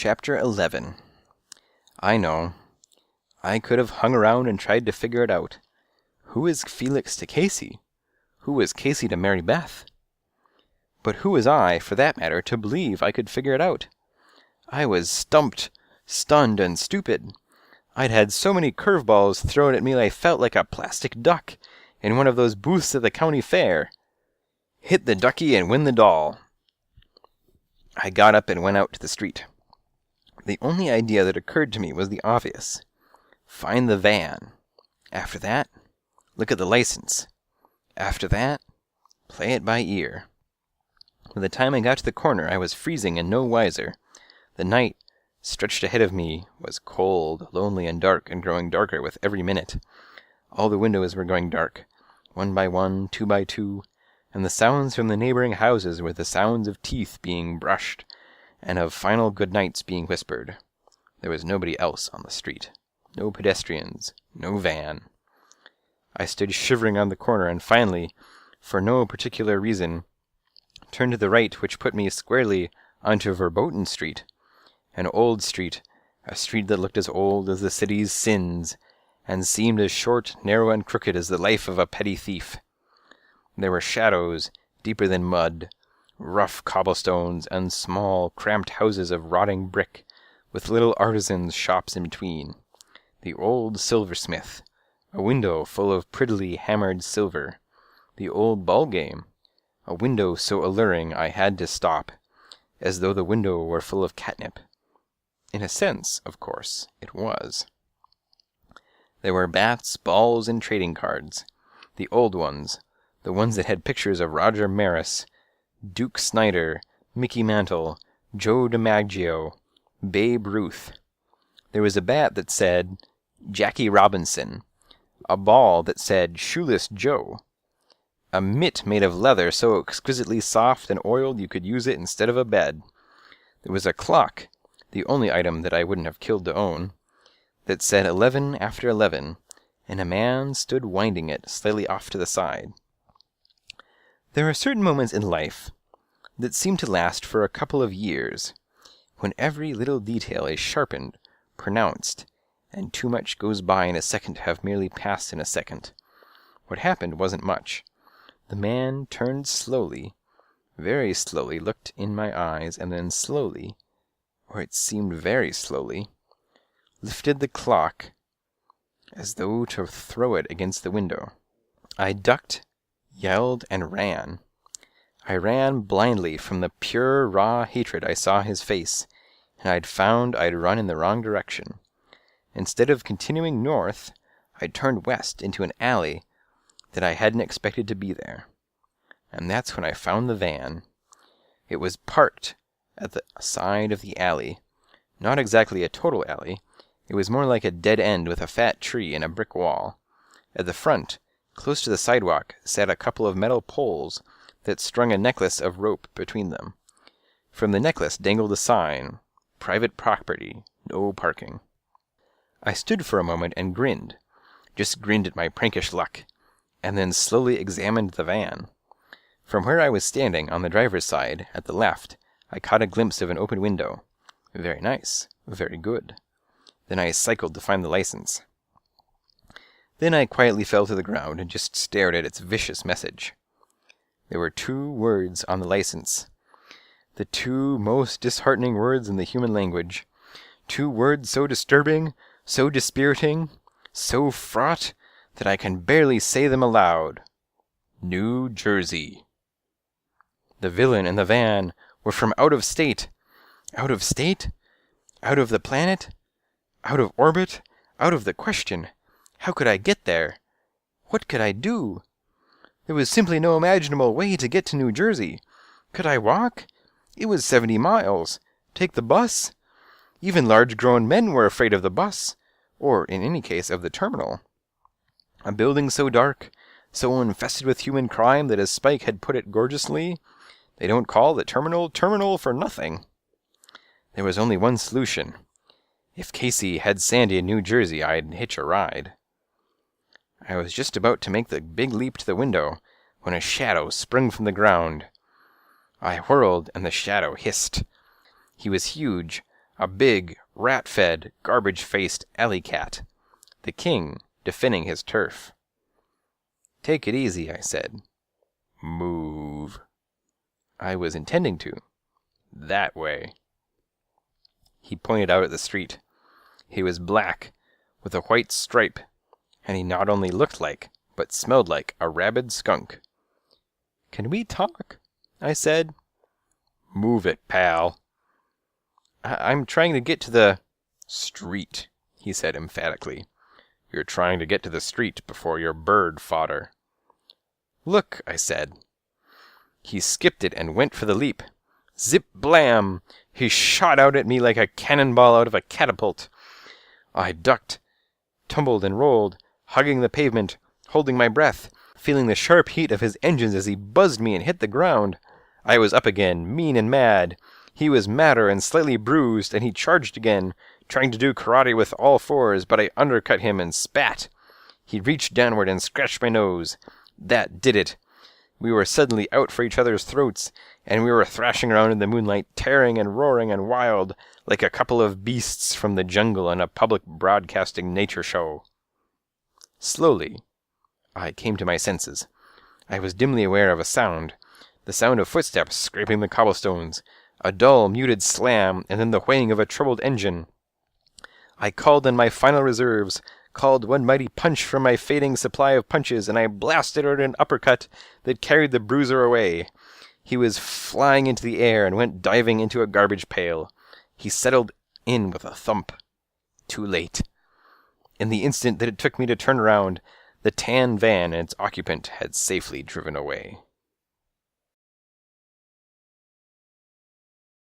Chapter 11. I know. I could have hung around and tried to figure it out. Who is Felix to Casey? Who was Casey to Mary Beth? But who was I, for that matter, to believe I could figure it out? I was stumped, stunned, and stupid. I'd had so many curveballs thrown at me I felt like a plastic duck in one of those booths at the county fair. Hit the ducky and win the doll. I got up and went out to the street. The only idea that occurred to me was the obvious. Find the van. After that, look at the license. After that, play it by ear. By the time I got to the corner, I was freezing and no wiser. The night, stretched ahead of me, was cold, lonely, and dark, and growing darker with every minute. All the windows were going dark, one by one, two by two, and the sounds from the neighboring houses were the sounds of teeth being brushed, and of final good nights being whispered. There was nobody else on the street. No pedestrians. No van. I stood shivering on the corner, and finally, for no particular reason, turned to the right, which put me squarely onto Verboten Street, an old street, a street that looked as old as the city's sins, and seemed as short, narrow, and crooked as the life of a petty thief. There were shadows, deeper than mud, rough cobblestones, and small, cramped houses of rotting brick, with little artisans' shops in between. The old silversmith, a window full of prettily hammered silver. The old ball game, a window so alluring I had to stop, as though the window were full of catnip. In a sense, of course, it was. There were bats, balls, and trading cards. The old ones, the ones that had pictures of Roger Maris, Duke Snyder, Mickey Mantle, Joe DiMaggio, Babe Ruth. There was a bat that said Jackie Robinson, a ball that said Shoeless Joe, a mitt made of leather so exquisitely soft and oiled you could use it instead of a bed. There was a clock, the only item that I wouldn't have killed to own, that said 11 after 11, and a man stood winding it slightly off to the side. There are certain moments in life that seem to last for a couple of years, when every little detail is sharpened, pronounced, and too much goes by in a second to have merely passed in a second. What happened wasn't much. The man turned slowly, very slowly, looked in my eyes, and then slowly, or it seemed very slowly, lifted the clock as though to throw it against the window. I ducked, yelled, and ran. I ran blindly from the pure, raw hatred I saw his face, and I'd found I'd run in the wrong direction. Instead of continuing north, I'd turned west into an alley that I hadn't expected to be there. And that's when I found the van. It was parked at the side of the alley. Not exactly a total alley. It was more like a dead end with a fat tree and a brick wall. At the front, close to the sidewalk, sat a couple of metal poles that strung a necklace of rope between them. From the necklace dangled a sign, Private Property, No Parking. I stood for a moment and grinned, just grinned at my prankish luck, and then slowly examined the van. From where I was standing, on the driver's side, at the left, I caught a glimpse of an open window. Very nice, very good. Then I cycled to find the license. Then I quietly fell to the ground and just stared at its vicious message. There were 2 words on the license. The 2 most disheartening words in the human language. 2 words so disturbing, so dispiriting, so fraught, that I can barely say them aloud. New Jersey. The villain and the van were from out of state. Out of state? Out of the planet? Out of orbit? Out of the question. How could I get there? What could I do? There was simply no imaginable way to get to New Jersey. Could I walk? It was 70 miles. Take the bus? Even large grown men were afraid of the bus, or, in any case, of the terminal. A building so dark, so infested with human crime that, as Spike had put it gorgeously, they don't call the terminal for nothing. There was only one solution. If Casey had Sandy in New Jersey, I'd hitch a ride. I was just about to make the big leap to the window when a shadow sprung from the ground. I whirled, and the shadow hissed. He was huge, A big, rat-fed, garbage-faced alley cat. The king defending his turf. "Take it easy," I said. "Move." I was intending to. "That way." He pointed out at the street. He was black, with a white stripe, and he not only looked like, but smelled like, a rabid skunk. "Can we talk?" I said. "Move it, pal." I'm trying to get to the street," he said emphatically. "You're trying to get to the street before your bird fodder." "Look," I said. He skipped it and went for the leap. Zip blam! He shot out at me like a cannonball out of a catapult. I ducked, tumbled and rolled, hugging the pavement, holding my breath, feeling the sharp heat of his engines as he buzzed me and hit the ground. I was up again, mean and mad. He was madder and slightly bruised, and he charged again, trying to do karate with all fours, but I undercut him and spat. He reached downward and scratched my nose. That did it. We were suddenly out for each other's throats, and we were thrashing around in the moonlight, tearing and roaring and wild, like a couple of beasts from the jungle in a public broadcasting nature show. Slowly, I came to my senses. I was dimly aware of a sound, the sound of footsteps scraping the cobblestones, a dull, muted slam, and then the whinnying of a troubled engine. I called on my final reserves, called one mighty punch from my fading supply of punches, and I blasted out an uppercut that carried the bruiser away. He was flying into the air and went diving into a garbage pail. He settled in with a thump. Too late. In the instant that it took me to turn around, the tan van and its occupant had safely driven away.